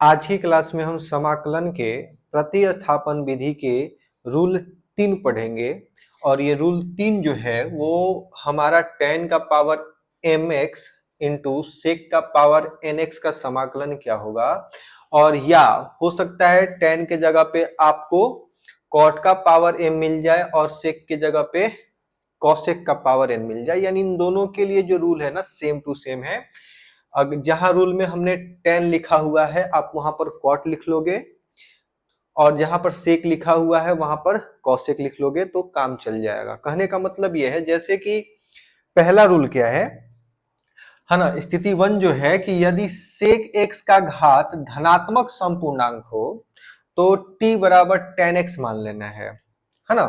आज की क्लास में हम समाकलन के प्रतिस्थापन विधि के रूल 3 पढ़ेंगे और ये रूल 3 जो है वो हमारा tan का पावर mx इंटू sec का पावर nx का समाकलन क्या होगा। और या हो सकता है tan के जगह पे आपको cot का पावर m मिल जाए और sec के जगह पे cosec का पावर n मिल जाए, यानी इन दोनों के लिए जो रूल है ना सेम टू सेम है। जहां रूल में हमने tan लिखा हुआ है आप वहां पर cot लिख लोगे और जहां पर sec लिखा हुआ है वहां पर cosec लिख लोगे तो काम चल जाएगा। कहने का मतलब यह है जैसे कि पहला रूल क्या है ना, स्थिति 1 जो है कि यदि sec x का घात धनात्मक संपूर्णांक हो तो t बराबर tan x मान लेना है ना।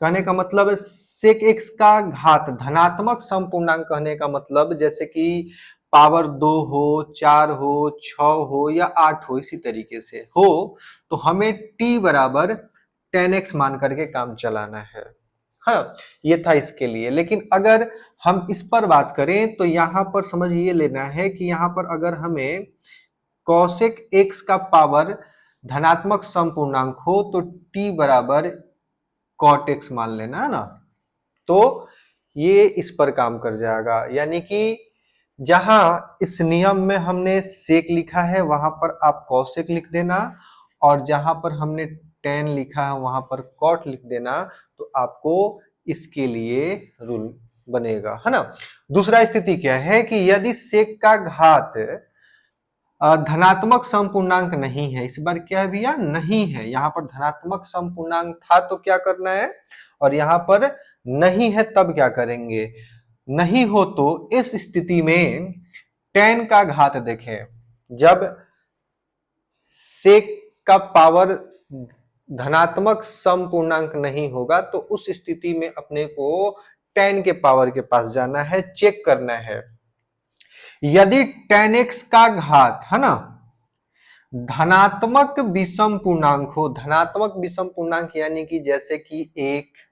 कहने का मतलब sec x का घात धनात्मक संपूर्णांक कहने का मतलब जैसे कि पावर 2 हो, 4 हो, 6 हो या 8 हो, इसी तरीके से हो तो हमें t बराबर tan x मान करके काम चलाना है। हाँ, ये था इसके लिए। लेकिन अगर हम इस पर बात करें तो यहाँ पर समझ ये लेना है कि यहाँ पर अगर हमें cosec x का पावर धनात्मक संपूर्णांक हो तो t बराबर cot x मान लेना है ना, तो ये इस पर काम कर जाएगा। यानी कि जहां इस नियम में हमने sec लिखा है वहां पर आप cosec लिख देना और जहां पर हमने tan लिखा है वहां पर cot लिख देना, तो आपको इसके लिए रूल बनेगा, है ना। दूसरा स्थिति क्या है कि यदि sec का घात धनात्मक संपूर्णांक नहीं है, इस बार क्या है भैया, नहीं है। यहाँ पर धनात्मक संपूर्णांक था तो क्या करना है और यहाँ पर नहीं है तब क्या करेंगे। नहीं हो तो इस स्थिति में tan का घात देखें, जब sec का पावर धनात्मक संपूर्णांक नहीं होगा तो उस स्थिति में अपने को tan के पावर के पास जाना है, चेक करना है। यदि tan x का घात है ना धनात्मक विषम पूर्णांक हो, धनात्मक विषम पूर्णांक यानी कि जैसे कि 1,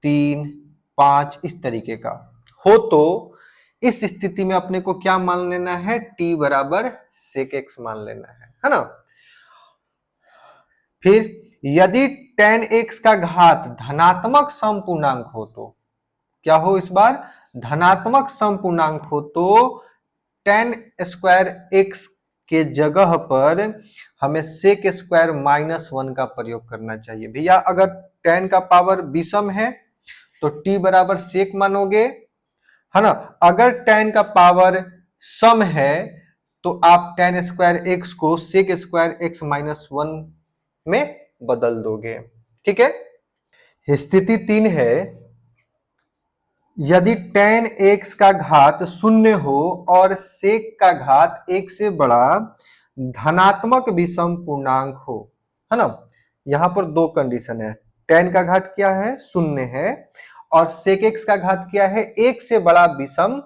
3, 5 इस तरीके का हो तो इस स्थिति में अपने को क्या मान लेना है, t बराबर sec x मान लेना है ना। फिर यदि tan x का घात धनात्मक समपूर्णांक हो तो क्या हो, इस बार धनात्मक समपूर्णांक हो तो tan स्क्वायर x के जगह पर हमें sec स्क्वायर -1 का प्रयोग करना चाहिए। भैया अगर tan का पावर विषम है तो t बराबर sec मानोगे, है ना। अगर tan का पावर सम है तो आप tan स्क्वायर x को sec स्क्वायर x -1 में बदल दोगे, ठीक है। स्थिति 3 है, यदि tan x का घात 0 हो और sec का घात 1 से बड़ा धनात्मक विषम पूर्णांक हो, है ना। यहां पर दो कंडीशन है, tan का घात क्या है, 0 है और sec x का घात क्या है, 1 से बड़ा विषम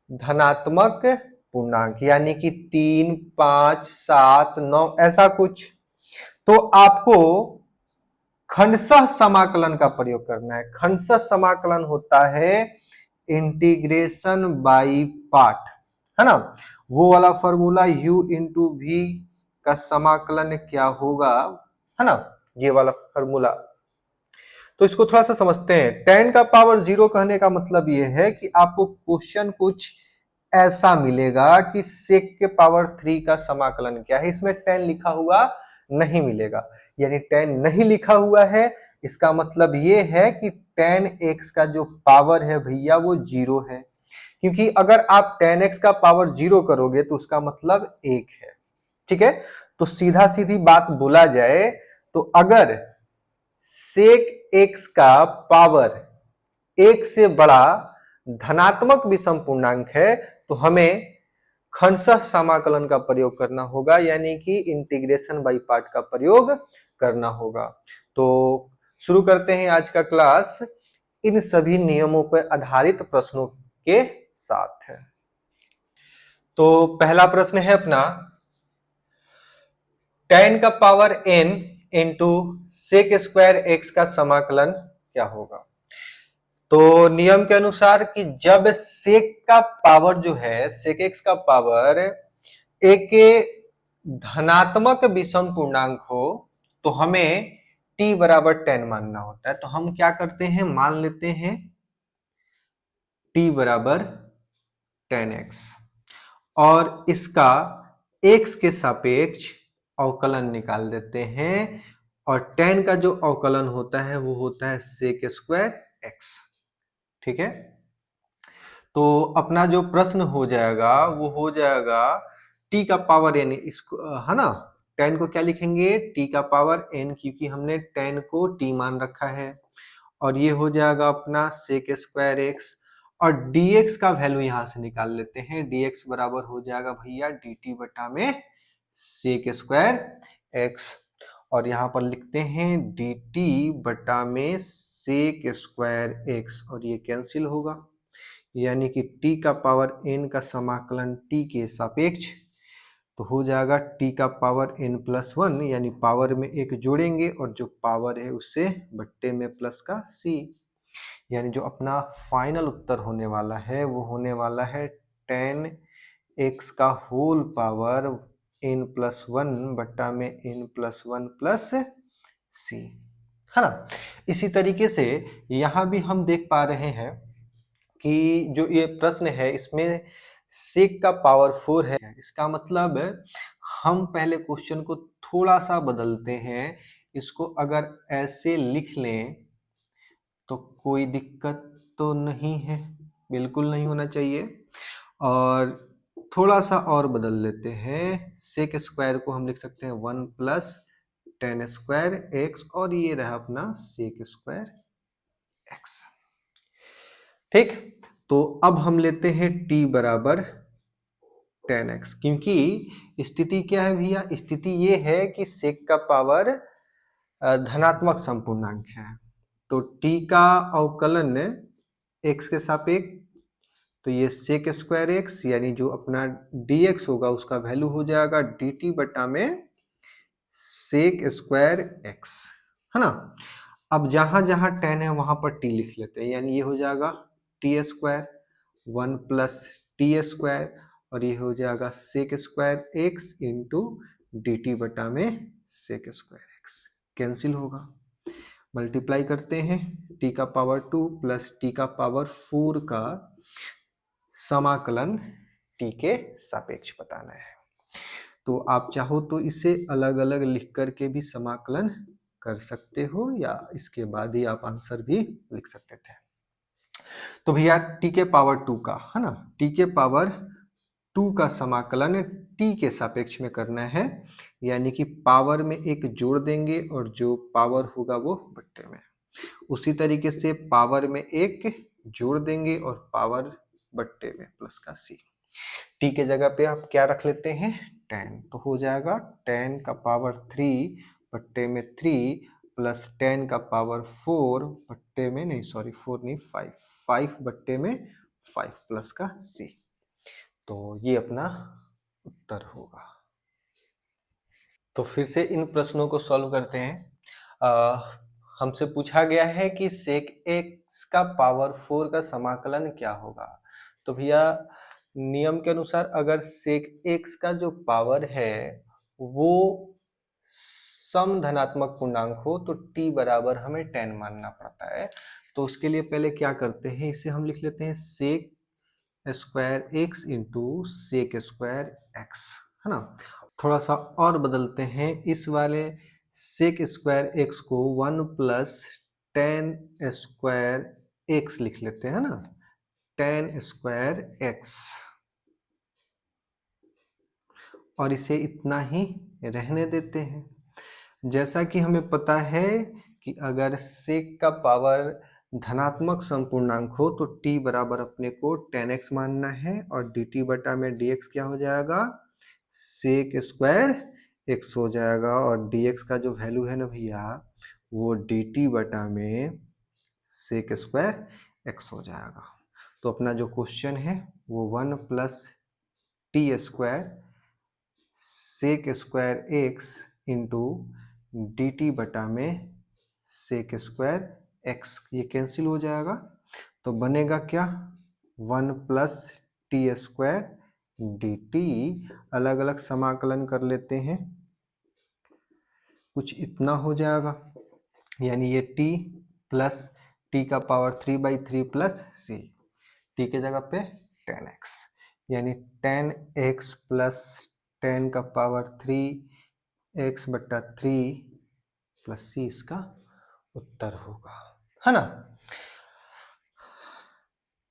धनात्मक पूर्णांक, यानी कि 3, 5, 7, 9 ऐसा कुछ। तो आपको खंडशः समाकलन का प्रयोग करना है। खंडशः समाकलन होता है इंटीग्रेशन बाई पार्ट, है ना। वो वाला फॉर्मूला u इंटू वी का समाकलन क्या होगा, है ना, ये वाला फॉर्मूला। तो इसको थोड़ा सा समझते हैं। tan का पावर 0 कहने का मतलब ये है कि आपको क्वेश्चन कुछ ऐसा मिलेगा कि sec के पावर 3 का समाकलन क्या है, इसमें tan लिखा हुआ नहीं मिलेगा। यानी tan नहीं लिखा हुआ है, इसका मतलब ये है कि tan x का जो पावर है भैया वो 0 है, क्योंकि अगर आप tan x का पावर 0 करोगे तो उसका मतलब 1 है, ठीक है। तो सीधा सीधी बात बोला जाए तो अगर sec x का पावर 1 से बड़ा धनात्मक विषम पूर्णांक है तो हमें खंडशः समाकलन का प्रयोग करना होगा, यानी कि इंटीग्रेशन बाई पार्ट का प्रयोग करना होगा। तो शुरू करते हैं आज का क्लास इन सभी नियमों पर आधारित प्रश्नों के साथ। तो पहला प्रश्न है अपना, tan का power n into sec square x का समाकलन क्या होगा। तो नियम के अनुसार कि जब sec का पावर जो है sec x का पावर 1 के धनात्मक विषम पूर्णांक हो तो हमें t बराबर 10 मानना होता है। तो हम क्या करते हैं, मान लेते हैं t बराबर 10x और इसका x के सापेक्ष अवकलन निकाल देते हैं और 10 का जो अवकलन होता है वो होता है sec स्क्वायर x। ठीक है, तो अपना जो प्रश्न हो जाएगा वो हो जाएगा t का पावर n, इसको है ना, 10 को क्या लिखेंगे, t का पावर n, क्योंकि हमने 10 को t मान रखा है। और ये हो जाएगा अपना sec स्क्वायर x और dx का वैल्यू यहां से निकाल लेते हैं। dx बराबर हो जाएगा भैया dt बटा में sec स्क्वायर x और यहाँ पर लिखते हैं dt बटा में sec स्क्वायर x और ये कैंसिल होगा, यानी कि t का पावर n का समाकलन t के सापेक्ष तो हो जाएगा t का पावर n प्लस 1, यानी पावर में एक जोड़ेंगे और जो पावर है उससे बट्टे में प्लस का c, यानी जो अपना फाइनल उत्तर होने वाला है वो होने वाला है 10x का होल पावर n प्लस 1 बट्टा में n प्लस 1 प्लस c, है ना। इसी तरीके से यहाँ भी हम देख पा रहे हैं कि जो ये प्रश्न है इसमें sec का पावर 4 है। इसका मतलब हम पहले क्वेश्चन को थोड़ा सा बदलते हैं, इसको अगर ऐसे लिख लें तो कोई दिक्कत तो नहीं है, बिल्कुल नहीं होना चाहिए। और थोड़ा सा और बदल लेते हैं, सेक स्क्वायर को हम लिख सकते हैं 1 प्लस 10 स्क्वायर एक्स और ये रहा अपना सेक स्क्वायर एक्स। ठीक, तो अब हम लेते हैं t बराबर 10x, क्योंकि स्थिति क्या है भैया, स्थिति ये है कि सेक का पावर धनात्मक संपूर्णांक है। तो t का अवकलन x के सापेक्ष तो ये सेक स्क्वायर एक्स, यानी जो अपना dx होगा उसका वैल्यू हो जाएगा dt बटा में सेक स्क्वायर एक्स, है ना। अब जहां जहां 10 है वहां पर t लिख लेते हैं, यानी ये हो जाएगा t square 1 plus t square और ये हो जाएगा sec square x into d t बटा में सेक स्क्वायर एक्स, कैंसिल होगा। मल्टीप्लाई करते हैं, t का पावर 2 प्लस t का पावर 4 का समाकलन t के सापेक्ष बताना है। तो आप चाहो तो इसे अलग अलग लिख करके भी समाकलन कर सकते हो या इसके बाद ही आप आंसर भी लिख सकते थे। तो भैया t के पावर 2 का, है ना, t के पावर 2 का समाकलन t के सापेक्ष में करना है, यानी कि पावर में एक जोड़ देंगे और जो पावर होगा वो बट्टे में। उसी तरीके से पावर में एक जोड़ देंगे और पावर बट्टे में प्लस का c। t के जगह पे आप क्या रख लेते हैं 10, तो हो जाएगा 10 का पावर 3 बट्टे में 3 प्लस 10 का पावर 4 बट्टे में, नहीं सॉरी 4 नहीं 5 बट्टे में 5 प्लस का c। तो ये अपना उत्तर होगा। तो फिर से इन प्रश्नों को सॉल्व करते हैं। हमसे पूछा गया है कि सेक एक्स का पावर 4 का समाकलन क्या होगा। तो भैया नियम के अनुसार अगर सेक एक्स का जो पावर है वो सम धनात्मक पूर्णांक हो तो t बराबर हमें 10 मानना पड़ता है। तो उसके लिए पहले क्या करते हैं, इसे हम लिख लेते हैं sec square x into sec square x, है ना। थोड़ा सा और बदलते हैं, इस वाले सेक स्क्वायर एक्स को 1 प्लस 10 स्क्वायर एक्स लिख लेते हैं ना, 10 स्क्वायर एक्स, और इसे इतना ही रहने देते हैं। जैसा कि हमें पता है कि अगर सेक का पावर धनात्मक संपूर्णांक हो तो t बराबर अपने को 10x मानना है और dt बटा में dx क्या हो जाएगा, सेक स्क्वायर x हो जाएगा और dx का जो वैल्यू है ना भैया वो dt बटा में सेक स्क्वायर x हो जाएगा। तो अपना जो क्वेश्चन है वो 1 plus t square sec square x into d t बटा में सेक स्क्वायर एक्स, ये कैंसिल हो जाएगा। तो बनेगा क्या 1 प्लस टी स्क्वायर dt, अलग अलग समाकलन कर लेते हैं, कुछ इतना हो जाएगा, यानी ये t प्लस टी का पावर 3/3 प्लस सी, टी के जगह पे 10x, यानी 10x प्लस 10 का पावर 3x/3 प्लस सी इसका उत्तर होगा, है ना।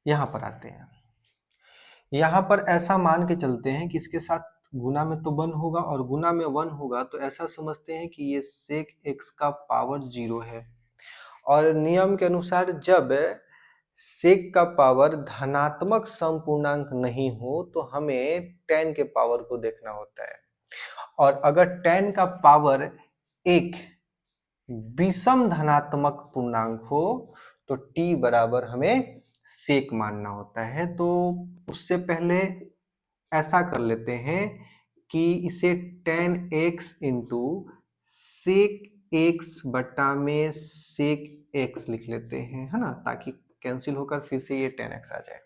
यहां पर आते हैं, यहां पर ऐसा मान के चलते हैं कि इसके साथ गुना में तो 1 होगा, और गुना में 1 होगा तो ऐसा समझते हैं कि ये sec x का पावर 0 है, और नियम के अनुसार जब sec का पावर धनात्मक समपूर्णांक नहीं हो तो हमें tan के पावर को देखना होता है, और अगर tan का पावर एक विषम धनात्मक पूर्णांक हो तो t बराबर हमें sec मानना होता है। तो उससे पहले ऐसा कर लेते हैं कि इसे tan x into sec x बटा में sec x लिख लेते हैं, है ना, ताकि कैंसिल होकर फिर से ये tan x आ जाए।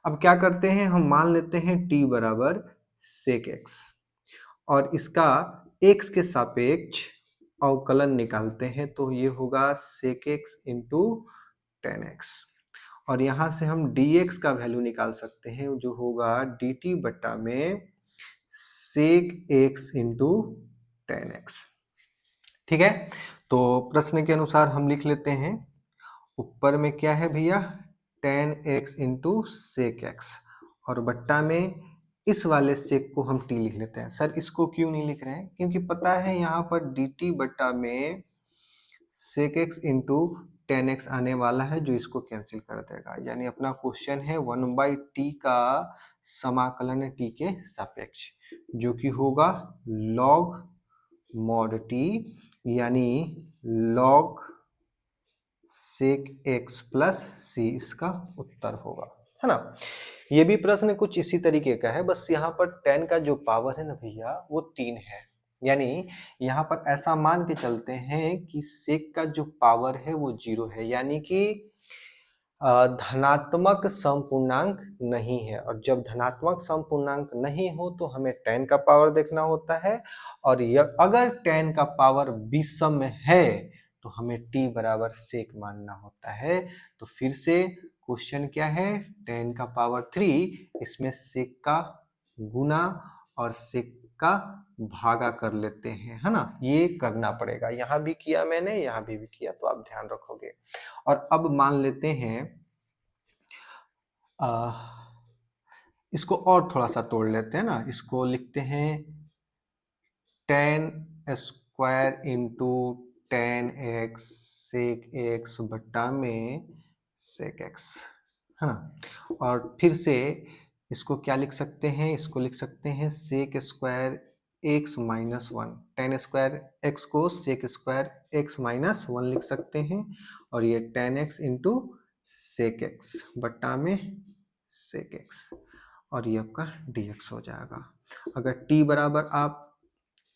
अब क्या करते हैं, हम मान लेते हैं t बराबर sec x, और इसका x के सापेक्ष अवकलन निकालते हैं, तो ये होगा sec x into tan x, और यहाँ से हम dx का वैल्यू निकाल सकते हैं, जो होगा dt बटा में sec x into tan x। ठीक है, तो प्रश्न के अनुसार हम लिख लेते हैं, ऊपर में क्या है भैया, tan x into sec x, और बट्टा में इस वाले sec को हम t लिख लेते हैं। सर इसको क्यों नहीं लिख रहे हैं, क्योंकि पता है यहाँ पर dt बट्टा में sec x into tan x आने वाला है, जो इसको कैंसिल कर देगा, यानी अपना क्वेश्चन है 1/t का समाकलन t के सापेक्ष, जो कि होगा log mod t, यानी log sec x plus c इसका उत्तर होगा, है ना। ये भी प्रश्न कुछ इसी तरीके का है, बस यहाँ पर tan का जो पावर है ना भैया वो 3 है, यानी यहाँ पर ऐसा मान के चलते हैं कि sec का जो पावर है वो 0 है, यानी कि धनात्मक समपूर्णांक नहीं है, और जब धनात्मक समपूर्णांक नहीं हो तो हमें tan का पावर देखना होता है, और अगर tan का पावर विषम है तो हमें t बराबर sec मानना होता है। तो फिर से क्वेश्चन क्या है, tan का पावर 3, इसमें sec का गुना और sec का भागा कर लेते हैं, है ना, ये करना पड़ेगा, यहाँ भी किया मैंने, यहाँ भी किया, तो आप ध्यान रखोगे। और अब मान लेते हैं इसको और थोड़ा सा तोड़ लेते हैं ना, इसको लिखते हैं tan square into tan x sec x बट्टा में sec x, है ना, और फिर से इसको क्या लिख सकते हैं, इसको लिख सकते हैं sec square x minus 1, tan square x को sec स्क्वायर x माइनस 1 लिख सकते हैं, और ये tan x into sec x बट्टा में sec x, और ये आपका dx हो जाएगा। अगर t बराबर आप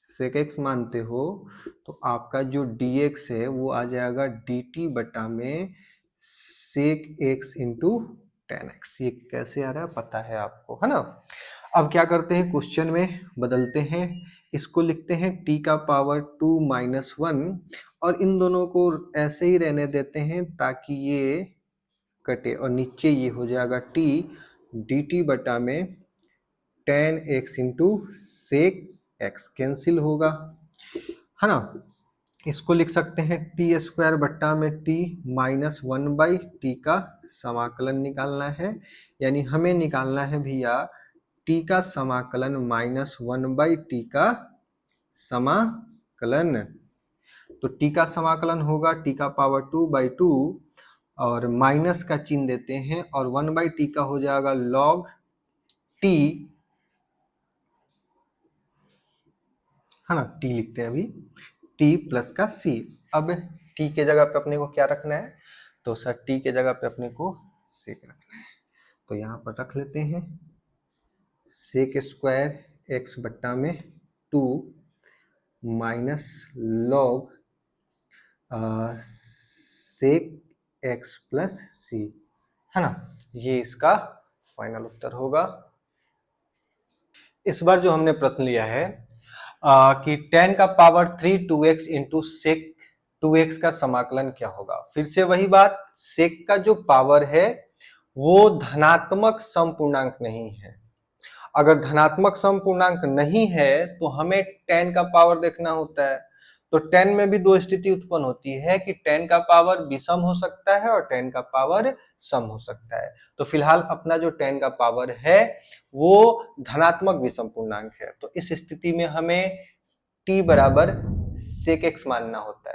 sec x मानते हो तो आपका जो dx है वो आ जाएगा dt बटा में sec x into tan x। ये कैसे आ रहा है पता है आपको, है ना। अब क्या करते हैं, क्वेश्चन में बदलते हैं, इसको लिखते हैं t का पावर 2 माइनस 1, और इन दोनों को ऐसे ही रहने देते हैं ताकि ये कटे, और नीचे ये हो जाएगा t dt बटा में tan x into sec x, cancel होगा, है ना। इसको लिख सकते हैं टी स्क्वायर बट्टा में टी माइनस 1/t का समाकलन निकालना है, यानी हमें निकालना है भैया t का समाकलन माइनस 1/t का समाकलन। तो t का समाकलन होगा t का पावर 2/2, और माइनस का चिन्ह देते हैं, और 1/t का हो जाएगा log t, है ना, t लिखते हैं अभी, t प्लस का c। अब t के जगह पे अपने को क्या रखना है, तो सर t के जगह पे अपने को sec रखना है, तो यहाँ पर रख लेते हैं sec स्क्वायर x बट्टा में 2 minus log sec x plus c, है ना, ये इसका फाइनल उत्तर होगा। इस बार जो हमने प्रश्न लिया है कि 10 का power 3 2x into sec 2x का समाकलन क्या होगा। फिर से वही बात, सेक का जो पावर है वो धनात्मक समपूर्णांक नहीं है। अगर धनात्मक समपूर्णांक नहीं है तो हमें 10 का पावर देखना होता है। तो 10 में भी दो स्थिति उत्पन्न होती है कि 10 का पावर विषम हो सकता है और 10 का पावर सम हो सकता है। तो फिलहाल अपना जो 10 का पावर है वो धनात्मक विषम पूर्णांक है। तो इस स्थिति में हमें t बराबर sec x मानना होता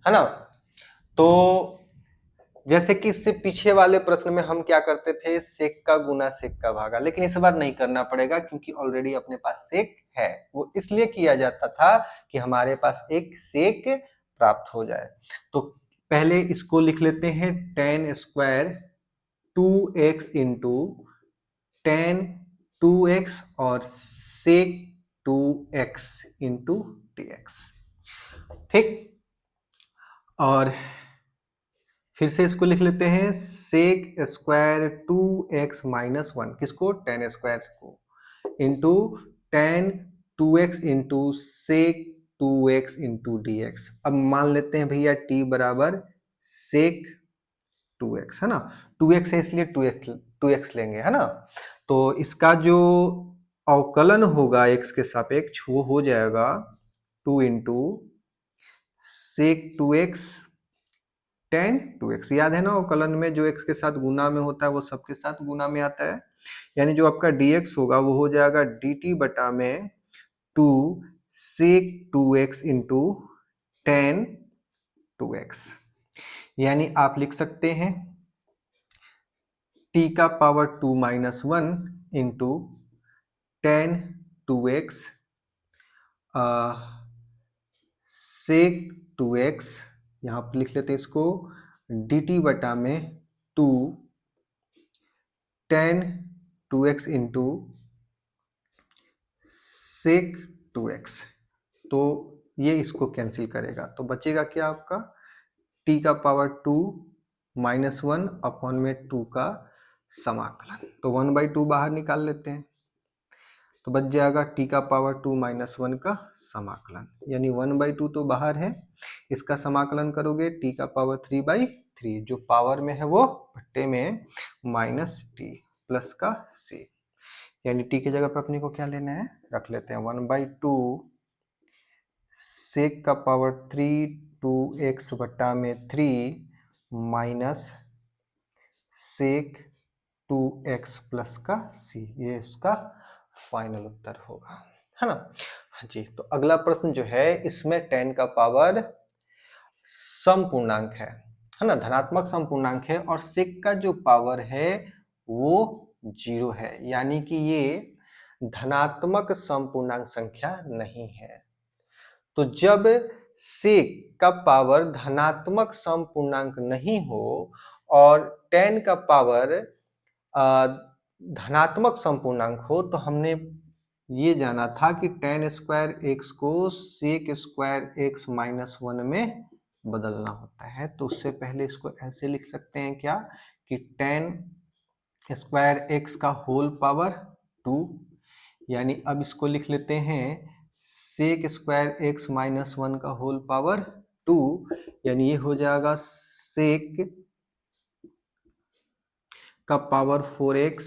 है ना। तो जैसे कि इससे पीछे वाले प्रश्न में हम क्या करते थे, सेक का गुना सेक का भागा, लेकिन इस बार नहीं करना पड़ेगा क्योंकि ऑलरेडी अपने पास सेक है। वो इसलिए किया जाता था कि हमारे पास एक सेक प्राप्त हो जाए। तो पहले इसको लिख लेते हैं, ten square 2x into tan 2x और सेक 2x इंटू dx। ठीक, और फिर से इसको लिख लेते हैं, सेक स्क्वायर 2x माइनस 1, किसको, टेन स्क्वायर को, into tan 2x into sec 2x into dx। अब मान लेते हैं भैया t बराबर सेक 2x, है ना। 2x है इसलिए 2x लेंगे, है ना। तो इसका जो अवकलन होगा x के सापेक्ष वो हो जाएगा 2 into sec 2x ten 2x। याद है ना, अवकलन में जो x के साथ गुना में होता है वो सबके साथ गुना में आता है। यानी जो आपका dx होगा वो हो जाएगा dt बटा में 2 सेक 2x इंटू टेन 2x। यानी आप लिख सकते हैं t का power 2 minus 1 into tan 2x सेक 2x, यहाँ पर लिख लेते हैं इसको dt बटा में 2 ten 2x into sec 2x। तो ये इसको कैंसिल करेगा, तो बचेगा क्या आपका, t का पावर 2 माइनस 1 अपॉन में 2 का समाकलन। तो 1/2 बाहर निकाल लेते हैं, तो बच जाएगा t का पावर 2 माइनस 1 का समाकलन। यानी 1/2 तो बाहर है, इसका समाकलन करोगे t का पावर 3/3, जो पावर में है वो भट्टे में माइनस टी प्लस का c। यानी t की जगह पर अपने को क्या लेना है, रख लेते हैं 1/2 सेक का पावर 3 2x बटा में 3 माइनस सेक 2x प्लस का c। ये इसका फाइनल उत्तर होगा, है ना। हाँ जी, तो अगला प्रश्न जो है इसमें 10 का पावर समपूर्णांक है ना, धनात्मक समपूर्णांक है, और सेक का जो पावर है वो 0 है। यानी कि ये धनात्मक समपूर्णांक संख्या नहीं है। तो जब सेक का पावर धनात्मक समपूर्णांक नहीं हो और 10 का पावर धनात्मक समपूर्णांक हो, तो हमने ये जाना था कि टेन स्क्वायर एक्स को सेक स्क्वायर एक्स माइनस 1 में बदलना होता है। तो उससे पहले इसको ऐसे लिख सकते हैं क्या, कि टेन स्क्वायर एक्स का होल पावर 2, यानी अब इसको लिख लेते हैं सेक स्क्वायर एक्स माइनस 1 का होल पावर 2, यानी ये हो जाएगा सेक का power 4x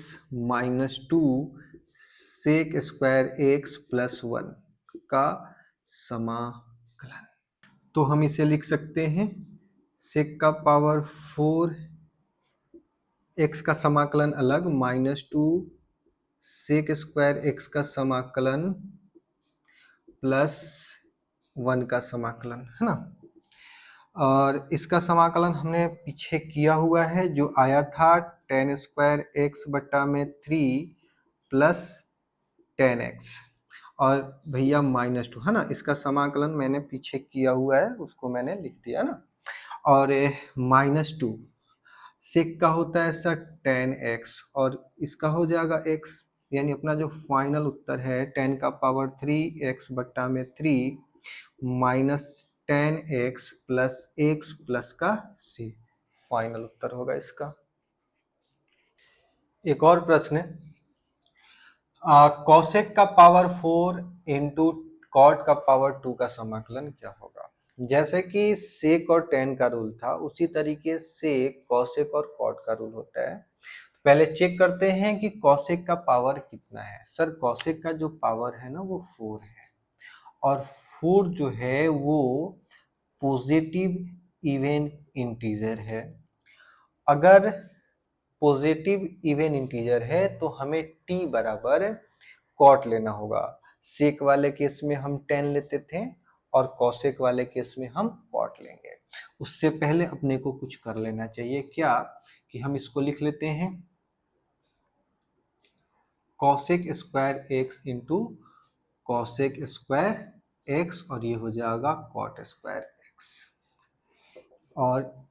minus 2 sec square x plus 1 का समाकलन। तो हम इसे लिख सकते हैं सेक का पावर 4x का समाकलन अलग, माइनस 2 सेक स्क्वायर एक्स का समाकलन प्लस 1 का समाकलन, है ना। और इसका समाकलन हमने पीछे किया हुआ है, जो आया था टेन स्क्वायर एक्स बटा में 3 प्लस 10x और भैया माइनस 2, है ना। इसका समाकलन मैंने पीछे किया हुआ है, उसको मैंने लिख दिया ना। और माइनस 2 सेक का होता है सर 10x और इसका हो जाएगा x, यानी अपना जो फाइनल उत्तर है 10 का पावर 3x बट्टा में 3 minus 10x plus x plus का c, फाइनल उत्तर होगा इसका। एक और प्रश्न है, कॉसेक का पावर 4 इंटू कॉट का पावर 2 का समाकलन क्या होगा। जैसे कि सेक और टेन का रूल था उसी तरीके से कॉसेक और कॉट का रूल होता है। पहले चेक करते हैं कि कॉसेक का पावर कितना है। सर कॉसेक का जो पावर है ना वो 4 है, और 4 जो है वो पॉजिटिव इवन इंटीजर है। अगर पॉजिटिव इवन इंटीजर है तो हमें t बराबर कॉट लेना होगा। सेक वाले केस में हम 10 लेते थे और कॉसेक वाले केस में हम कॉट लेंगे। उससे पहले अपने को कुछ कर लेना चाहिए, क्या कि हम इसको लिख लेते हैं cosec square x into cosec square x, और ये हो जाएगा कॉट स्क्वायर एक्स। और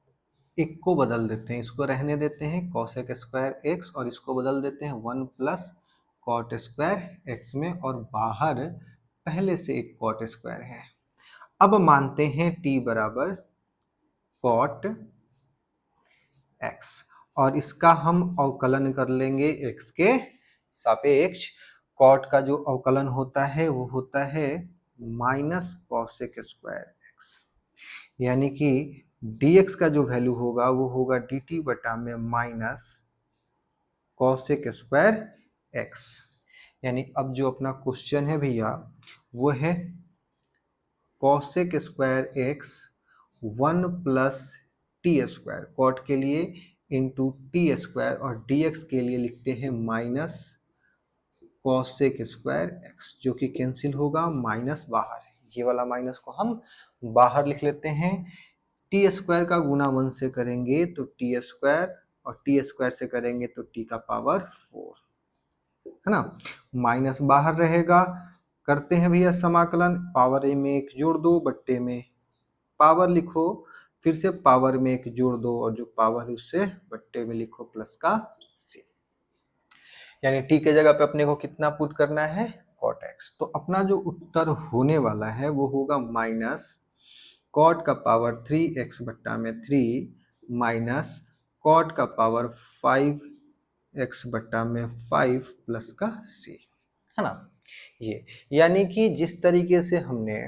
एक को बदल देते हैं, इसको रहने देते हैं कॉसेक स्क्वायर एक्स और इसको बदल देते हैं 1 प्लस कॉट स्क्वायर एक्स में, और बाहर पहले से एक कॉट स्क्वायर है। अब मानते हैं t बराबर कॉट एक्स और इसका हम अवकलन कर लेंगे x के सापेक्ष। कॉट का जो अवकलन होता है वो होता है माइनस कॉसेक स्क्वायर एक्स, यानी कि dx का जो वैल्यू होगा वो होगा dt बटा में माइनस कॉसेक स्क्वायर एक्स। यानी अब जो अपना क्वेश्चन है भैया वो है cosec square x 1 plus t square cot के लिए इंटू टी स्क्वायर, और dx के लिए लिखते हैं माइनस कॉसेक स्क्वायर एक्स, जो कि कैंसिल होगा, माइनस बाहर है, ये वाला माइनस को हम बाहर लिख लेते हैं। टी स्क्वायर का गुना 1 से करेंगे तो टी स्क्वायर, और टी स्क्वायर से करेंगे तो टी का पावर 4, है ना। माइनस बाहर रहेगा, करते हैं भैया समाकलन। पावर में एक जोड़ दो, बट्टे में पावर लिखो, फिर से पावर में एक जोड़ दो और जो पावर है उससे बट्टे में लिखो प्लस का सी, यानी टी के जगह पे अपने को कितना पुट करना है कॉट एक्स। तो अपना जो उत्तर होने वाला है वो होगा माइनस कॉट का पावर 3x बट्टा में 3 माइनस कॉट का पावर 5x बट्टा में 5 प्लस का c, है ना। ये यानी कि जिस तरीके से हमने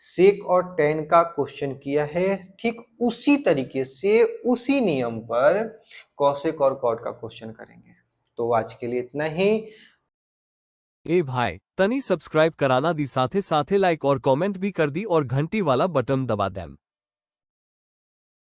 सेक और टेन का क्वेश्चन किया है ठीक उसी तरीके से उसी नियम पर कॉसेक और कॉट का क्वेश्चन करेंगे। तो आज के लिए इतना ही। ए भाई तनी सब्सक्राइब कराना दी, साथे साथे लाइक और कमेंट भी कर दी और घंटी वाला बटन दबा देम।